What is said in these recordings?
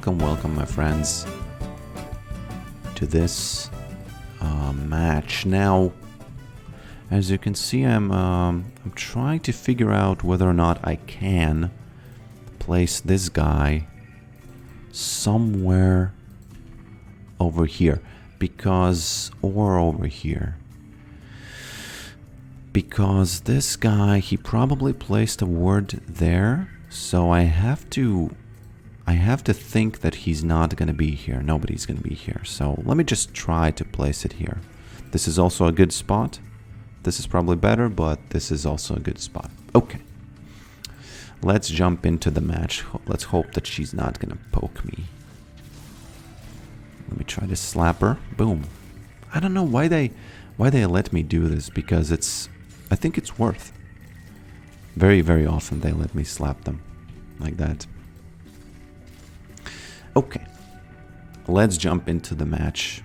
welcome, welcome, my friends, to this match. Now, as you can see, I'm trying to figure out whether or not I can place this guy somewhere over here, or over here, because this guy, he probably placed a ward there, so I have to think that he's not gonna be here. Nobody's gonna be here, so let me just try to place it here. This is also a good spot. This is probably better, but this is also a good spot. Okay. Let's jump into the match. Let's hope that she's not gonna poke me. Let me try to slap her. Boom. I don't know why they let me do this, because I think it's worth. Very, very often they let me slap them like that. Okay. Let's jump into the match.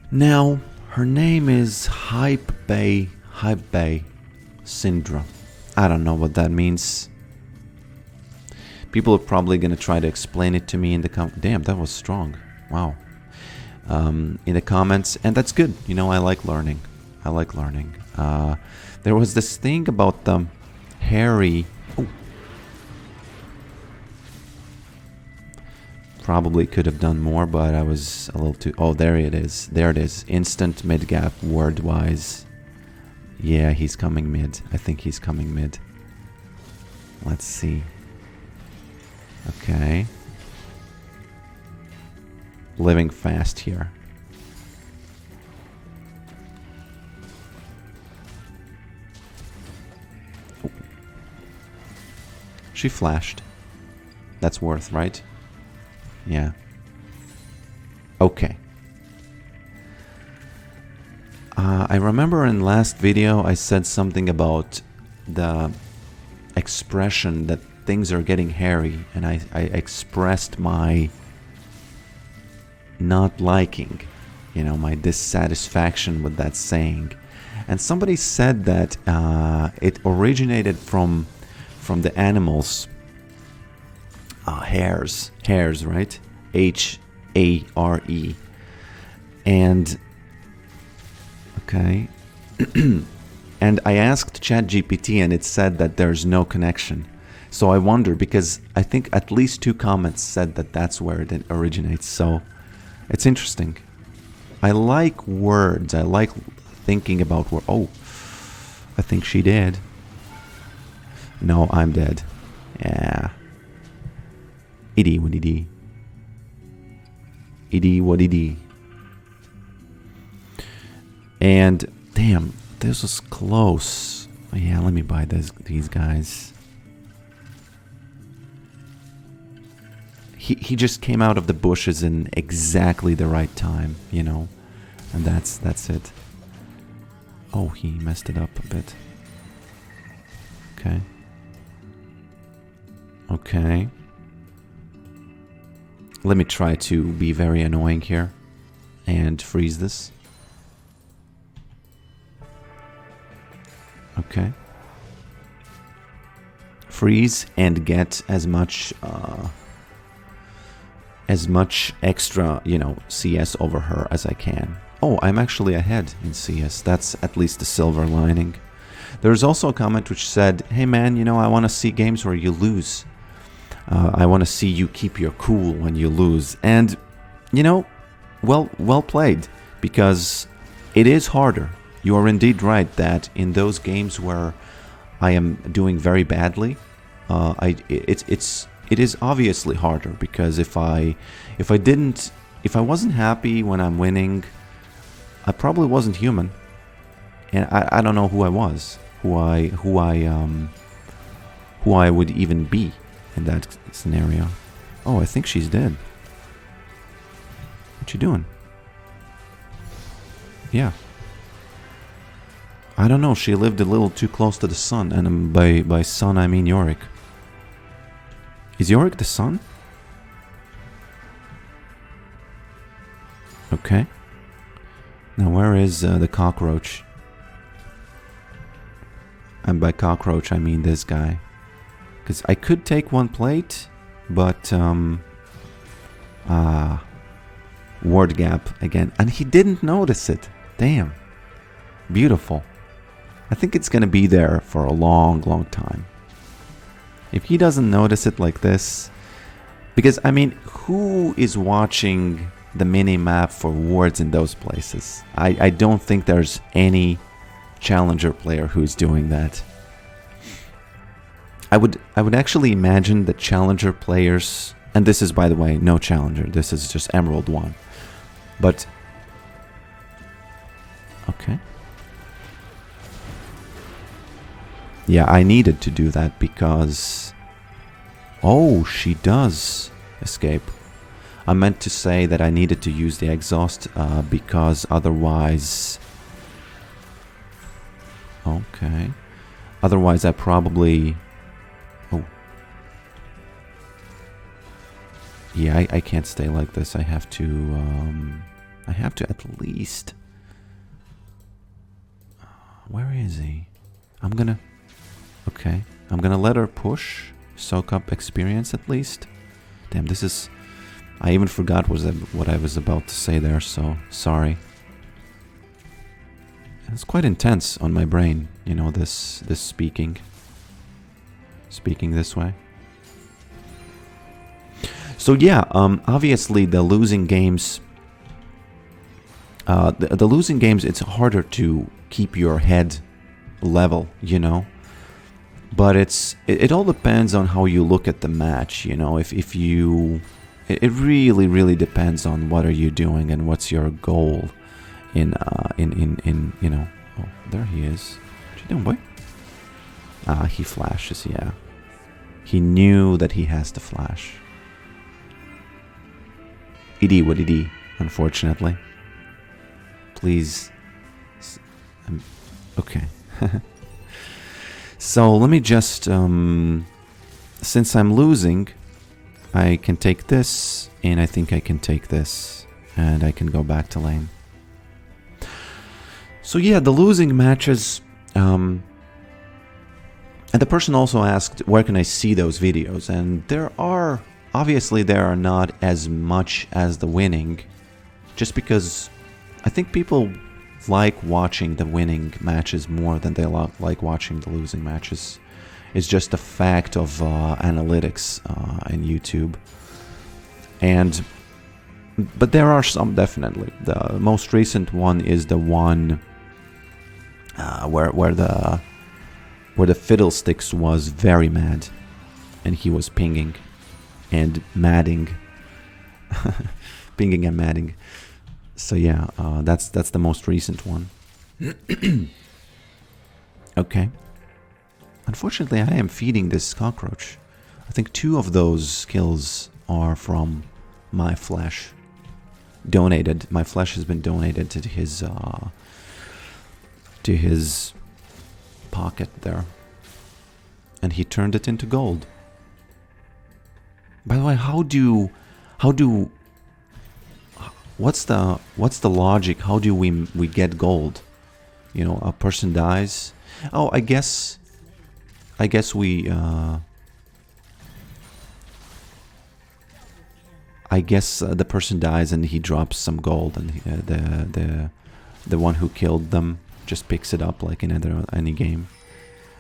Now, her name is Hype Bay Syndra. I don't know what that means. People are probably going to try to explain it to me in the Damn, that was strong. Wow. In the comments, and that's good. You know, I like learning. There was this thing about the hairy... Oh. Probably could have done more, but I was a little too... Oh, there it is. There it is. Instant mid-gap word-wise. Yeah, he's coming mid. I think he's coming mid. Let's see. Okay. Living fast here. Oh. She flashed. That's worth, right? Yeah. Okay. I remember in last video I said something about the expression that things are getting hairy, and I expressed my not liking, you know, my dissatisfaction with that saying. And somebody said that it originated from the animals' hairs, right? H-A-R-E. And okay. And I asked ChatGPT, and it said that there's no connection. So I wonder, because I think at least 2 comments said that that's where it originates. So it's interesting. I like words. I like thinking about words. Oh, I think she did. No, I'm dead. Yeah. Iddy what iddy. Iddy what iddy. And damn, this was close. Yeah, let me buy these guys. He just came out of the bushes in exactly the right time, you know, and that's it. Oh, he messed it up a bit. Okay. Okay. Let me try to be very annoying here and freeze this. Okay. Freeze and get as much extra, you know, CS over her as I can. Oh, I'm actually ahead in CS. That's at least a silver lining. There's also a comment which said, hey man, you know, I want to see games where you lose. I want to see you keep your cool when you lose. And, you know, well played, because it is harder. You are indeed right that in those games where I am doing very badly, it is obviously harder, because if I wasn't happy when I'm winning, I probably wasn't human, and I don't know who I was, who I would even be in that scenario. Oh, I think she's dead. What you doing? Yeah. I don't know, she lived a little too close to the sun, and by sun I mean Yorick. Is Yorick the sun? Okay. Now where is the cockroach? And by cockroach I mean this guy. Because I could take one plate, but ward gap again. And he didn't notice it. Damn. Beautiful. I think it's going to be there for a long, long time. If he doesn't notice it like this... Because, I mean, who is watching the mini-map for wards in those places? I don't think there's any challenger player who's doing that. I would actually imagine that challenger players... And this is, by the way, no challenger. This is just Emerald 1. But... Okay. Yeah, I needed to do that because... Oh, she does escape. I meant to say that I needed to use the exhaust because otherwise... Okay. Otherwise I probably... Oh. Yeah, I can't stay like this. I have to at least... Where is he? I'm gonna... Okay. I'm gonna let her push. Soak up experience at least. Damn, this is... I even forgot what I was about to say there, so sorry. It's quite intense on my brain, you know, this speaking. Speaking this way. So yeah, obviously the losing games... the losing games, it's harder to keep your head level, you know. But it all depends on how you look at the match, you know. If you... It really depends on what are you doing and what's your goal in you know... Oh, there he is. What you doing, boy? Ah, he flashes, yeah. He knew that he has to flash. ED, what ED, unfortunately. Please... Okay. So let me just, since I'm losing, I can take this, and I think I can take this, and I can go back to lane. So yeah, the losing matches, and the person also asked, where can I see those videos? And obviously there are not as much as the winning, just because I think people like watching the winning matches more than they like watching the losing matches. It's just a fact of analytics in YouTube. But there are some, definitely. The most recent one is the one where the Fiddlesticks was very mad, and he was pinging and madding, pinging and madding. So yeah, that's the most recent one. Okay. Unfortunately, I am feeding this cockroach. I think 2 of those kills are from my flesh. Donated. My flesh has been donated to his pocket there. And he turned it into gold. By the way, what's the logic? How do we get gold? You know, a person dies. Oh, I guess we the person dies and he drops some gold, and the one who killed them just picks it up like in any game.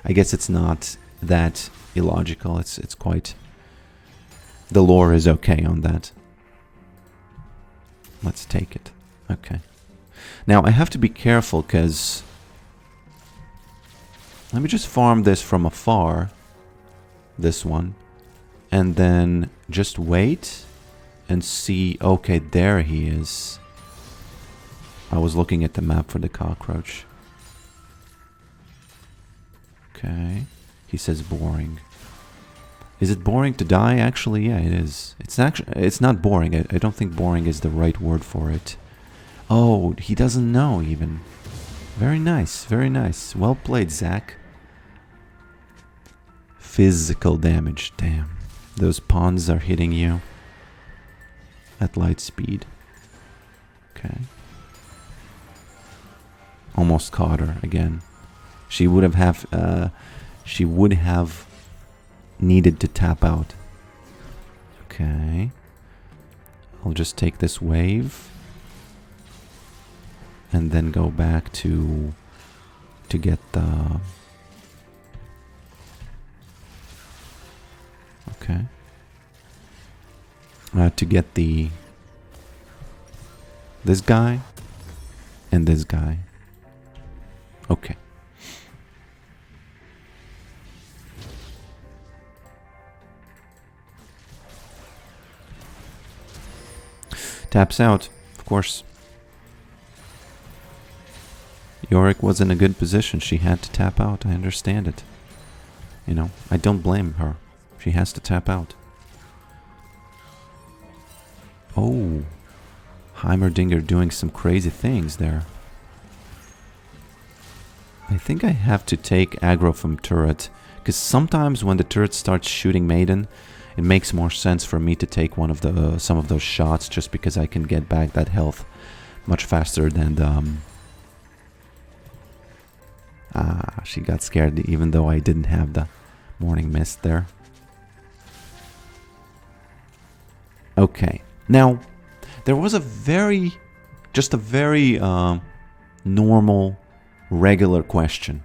I guess it's not that illogical. It's quite... The lore is okay on that. Let's take it. Okay. Now, I have to be careful, because... Let me just farm this from afar. This one. And then just wait and see... Okay, there he is. I was looking at the map for the cockroach. Okay. He says boring. Is it boring to die? Actually, yeah, it is. It's not boring. I don't think boring is the right word for it. Oh, he doesn't know even. Very nice, very nice. Well played, Zach. Physical damage, damn. Those pawns are hitting you at light speed. Okay. Almost caught her again. She would have needed to tap out. Okay. I'll just take this wave and then go back to get the... Okay. To get this guy and this guy. Okay. Taps out, of course. Yorick was in a good position. She had to tap out. I understand it. You know, I don't blame her. She has to tap out. Oh, Heimerdinger doing some crazy things there. I think I have to take aggro from turret, because sometimes when the turret starts shooting Maiden, it makes more sense for me to take some of those shots, just because I can get back that health much faster than the... she got scared even though I didn't have the morning mist there. Okay, now there was a very normal, regular question.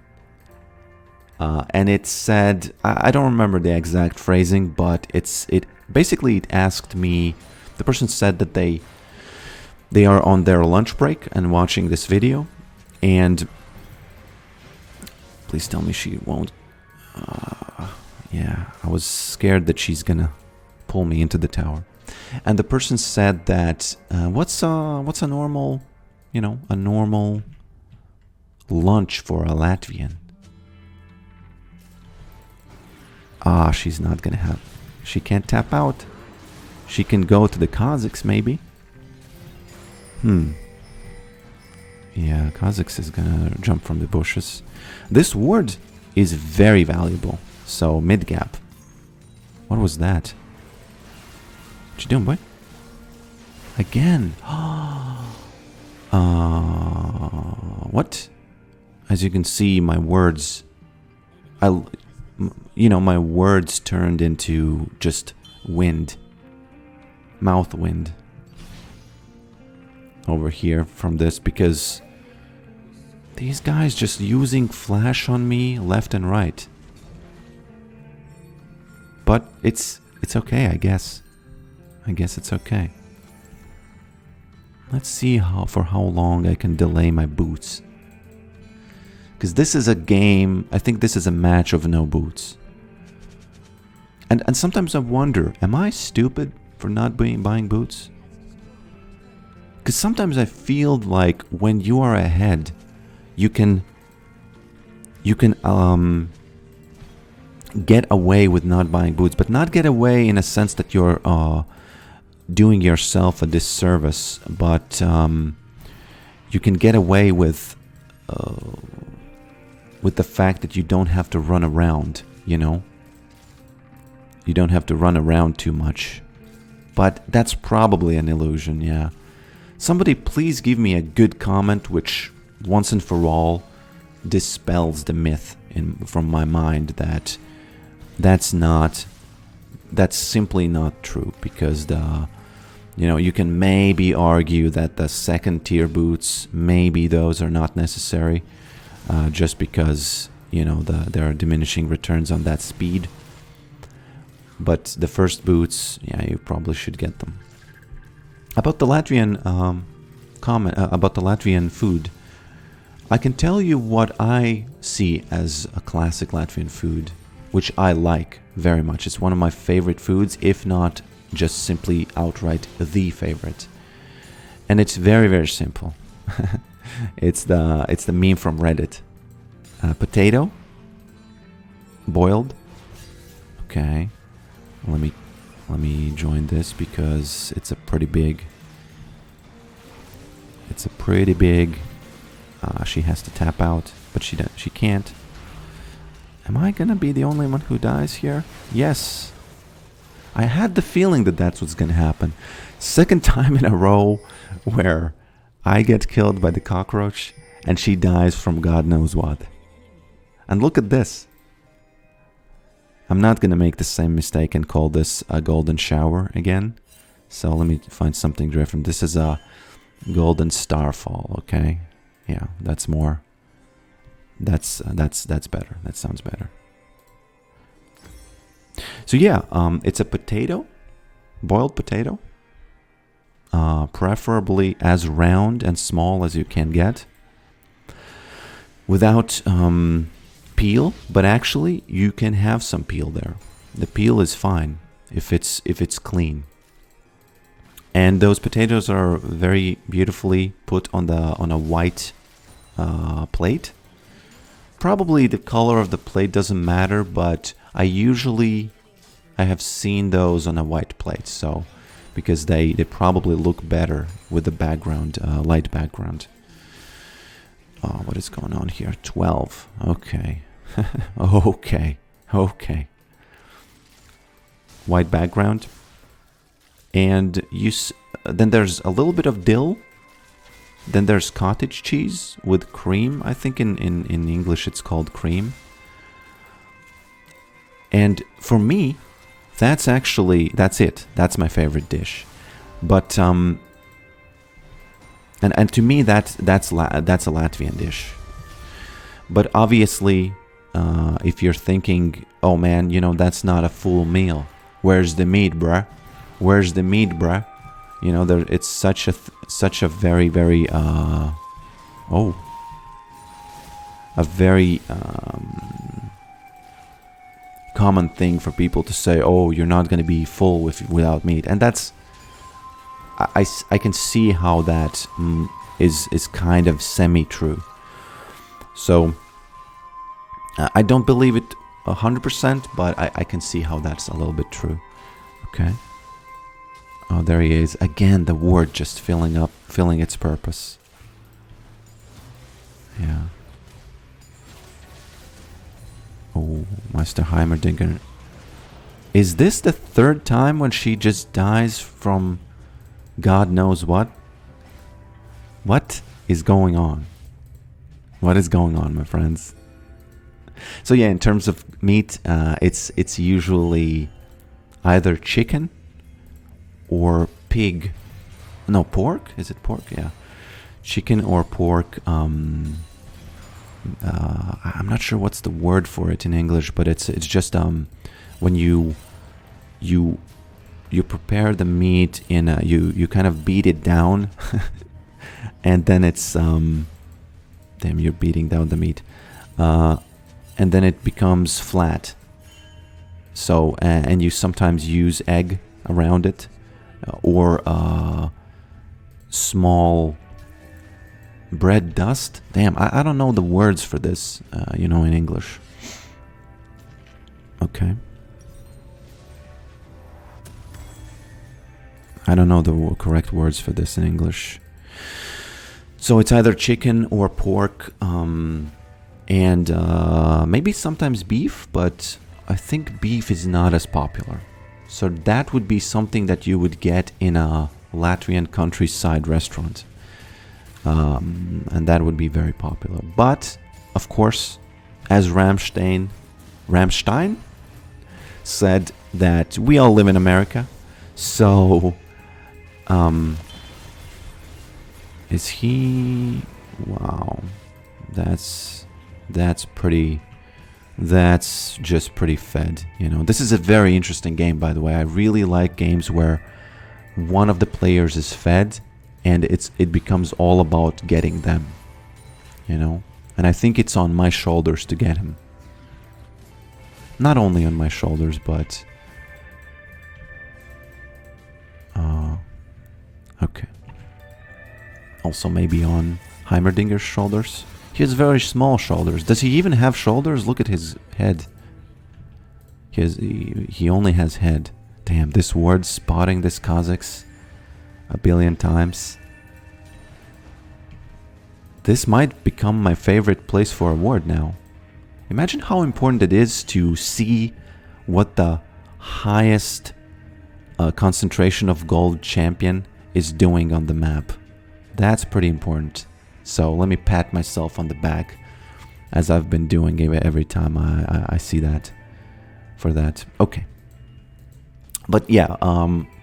And it said, I don't remember the exact phrasing, but it basically asked me, the person said that they are on their lunch break and watching this video, and please tell me she won't. Yeah, I was scared that she's gonna pull me into the tower. And the person said that what's a normal, you know, a normal lunch for a Latvian? She's not gonna have... She can't tap out. She can go to the Khazix, maybe. Yeah, Khazix is gonna jump from the bushes. This ward is very valuable. So, mid-gap. What was that? What you doing, boy? Again. What? As you can see, my words... my words turned into just wind. Mouth wind. Over here from this, because these guys just using flash on me left and right. But it's okay, I guess. I guess it's okay. Let's see for how long I can delay my boots. Because this is a game, I think this is a match of no boots. And sometimes I wonder, am I stupid for not buying boots? Because sometimes I feel like when you are ahead, you can get away with not buying boots, but not get away in a sense that you're doing yourself a disservice, but you can get away with the fact that you don't have to run around, you know? You don't have to run around too much. But that's probably an illusion, yeah. Somebody please give me a good comment which, once and for all, dispels the myth from my mind that that's simply not true, because you can maybe argue that the second tier boots, maybe those are not necessary, just because there are diminishing returns on that speed. But the first boots, yeah, you probably should get them. About the Latvian about the Latvian food, I can tell you what I see as a classic Latvian food, which I like very much. It's one of my favorite foods, if not just simply outright the favorite. And it's very, very simple. It's the meme from Reddit. Potato, boiled. Okay, let me join this because it's a pretty big. She has to tap out, but she can't. Am I gonna be the only one who dies here? Yes. I had the feeling that that's what's gonna happen. Second time in a row where I get killed by the cockroach and she dies from God knows what. And look at this. I'm not gonna make the same mistake and call this a golden shower again. So let me find something different. This is a golden starfall, okay? Yeah, that's more. That's better. That sounds better. So yeah, it's a potato, boiled potato. Preferably as round and small as you can get, without peel. But actually, you can have some peel there. The peel is fine if it's clean. And those potatoes are very beautifully put on a white plate. Probably the color of the plate doesn't matter, but I have seen those on a white plate, so because they probably look better with the background, light background. Oh, what is going on here? 12. Okay. Okay. White background. And then there's a little bit of dill. Then there's cottage cheese with cream. I think in English it's called cream. And for me, that's it. That's my favorite dish. But and to me that's a Latvian dish. But obviously, if you're thinking, oh man, that's not a full meal. Where's the meat, bruh? Where's the meat, bruh? It's such a very, very a very common thing for people to say, oh, you're not going to be full without meat. And that's I can see how that is kind of semi-true. So I don't believe it 100%, but I can see how that's a little bit true. Okay. Oh, there he is. Again, the word just filling its purpose. Yeah. Oh, Meister Heimerdinger. Is this the third time when she just dies from God knows what? What is going on? What is going on, my friends? So yeah, in terms of meat, it's usually either chicken or pig. No, pork? Is it pork? Yeah. Chicken or pork. I'm not sure what's the word for it in English, but it's just when you prepare the meat in you kind of beat it down and then it's damn, you're beating down the meat and then it becomes flat. So and you sometimes use egg around it or small bread dust. Damn, I don't know the words for this, in English. Okay. I don't know the correct words for this in English. So it's either chicken or pork, and maybe sometimes beef, but I think beef is not as popular. So that would be something that you would get in a Latvian countryside restaurant. And that would be very popular. But, of course, as Rammstein said, that we all live in America. So, is he... Wow. That's just pretty fed, This is a very interesting game, by the way. I really like games where one of the players is fed and it becomes all about getting them, And I think it's on my shoulders to get him. Not only on my shoulders, but... okay. Also maybe on Heimerdinger's shoulders. He has very small shoulders. Does he even have shoulders? Look at his head. He only has head. Damn, this word, spotting this Khazix a billion times. This might become my favorite place for a word now. Imagine how important it is to see what the highest concentration of gold champion is doing on the map. That's pretty important. So let me pat myself on the back, as I've been doing every time I see that. For that. Okay. But yeah,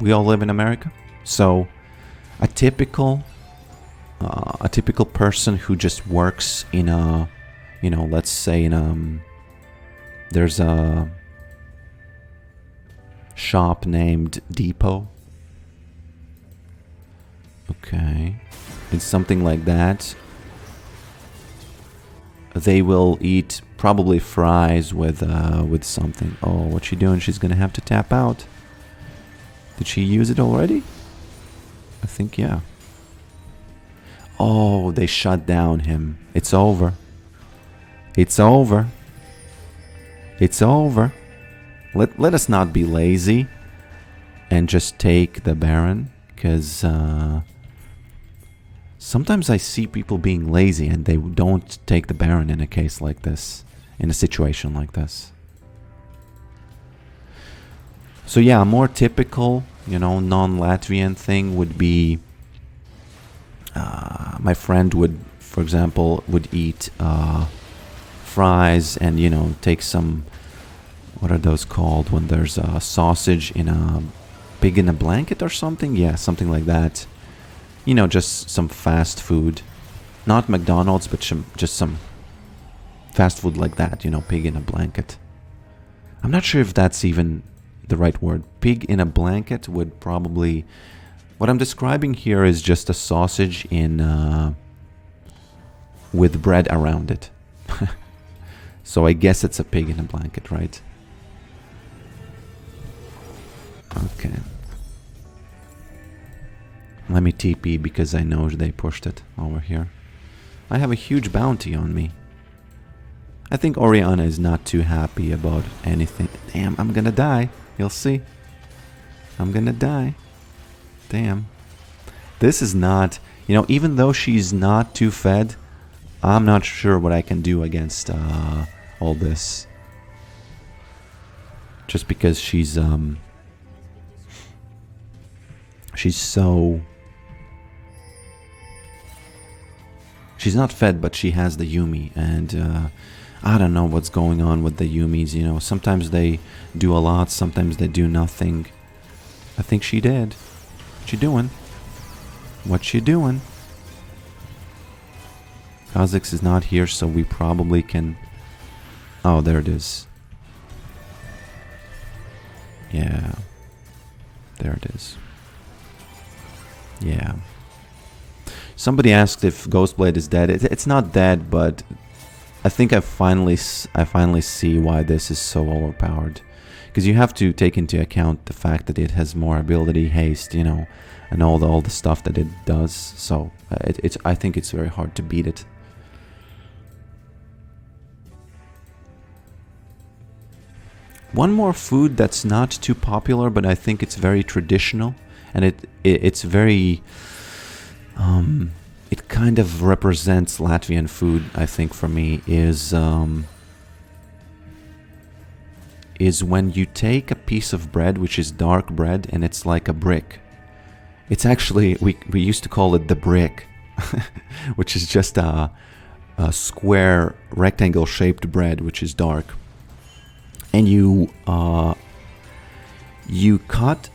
we all live in America, so a typical person who just works in a, you know, let's say in a, there's a shop named Depot. Okay, it's something like that. They will eat probably fries with something. Oh, what's she doing? She's gonna have to tap out. Did she use it already? I think, yeah. Oh, they shut down him. It's over. It's over. It's over. Let us not be lazy and just take the Baron, because sometimes I see people being lazy and they don't take the Baron in a case like this, in a situation like this. So yeah, a more typical, you know, non-Latvian thing would be, my friend would, for example, would eat fries and, you know, take some, what are those called when there's a sausage in a pig in a blanket or something? Yeah, something like that. You know, just some fast food. Not McDonald's, but just some fast food like that, you know, pig in a blanket. I'm not sure if that's even the right word. Pig in a blanket would probably... What I'm describing here is just a sausage in with bread around it. So I guess it's a pig in a blanket, right? Okay. Let me TP because I know they pushed it over here. I have a huge bounty on me. I think Orianna is not too happy about anything. Damn, I'm gonna die. You'll see. I'm gonna die. Damn. This is not... You know, even though she's not too fed, I'm not sure what I can do against all this. Just because she's so... She's not fed, but she has the Yumi, and I don't know what's going on with the Yumis, you know. Sometimes they do a lot, sometimes they do nothing. I think she did. What you doing? What you doing? Khazix is not here, so we probably can... Oh, there it is. Yeah. There it is. Yeah. Somebody asked if Ghostblade is dead. It's not dead, but I think I finally see why this is so overpowered. Because you have to take into account the fact that it has more ability, haste, you know, and all the stuff that it does. So I think it's very hard to beat it. One more food that's not too popular, but I think it's very traditional, and it's very... it kind of represents Latvian food, I think, for me, is when you take a piece of bread, which is dark bread, and it's like a brick. It's actually, we used to call it the brick, which is just a square, rectangle-shaped bread, which is dark. And you cut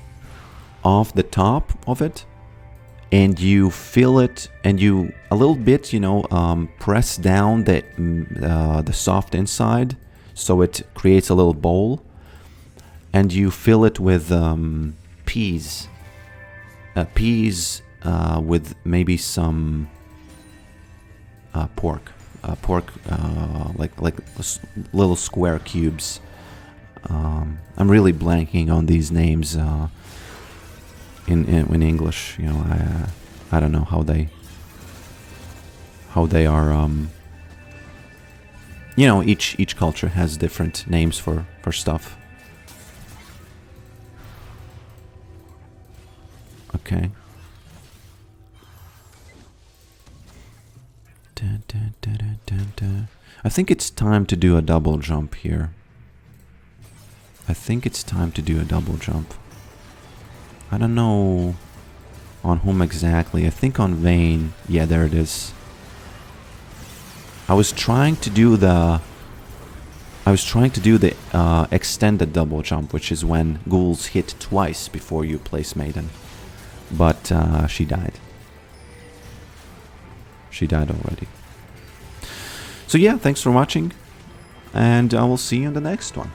off the top of it, and you fill it, and you a little bit, you know, press down the soft inside, so it creates a little bowl, and you fill it with peas, with maybe some pork, like little square cubes. I'm really blanking on these names. In English, you know, I don't know how they are. You know, each culture has different names for stuff. Okay. I think it's time to do a double jump here. I think it's time to do a double jump. I don't know on whom exactly. I think on Vayne. Yeah, there it is. I was trying to do the I was trying to do the extended double jump, which is when ghouls hit twice before you place Maiden. But she died. She died already. So yeah, thanks for watching. And I will see you in the next one.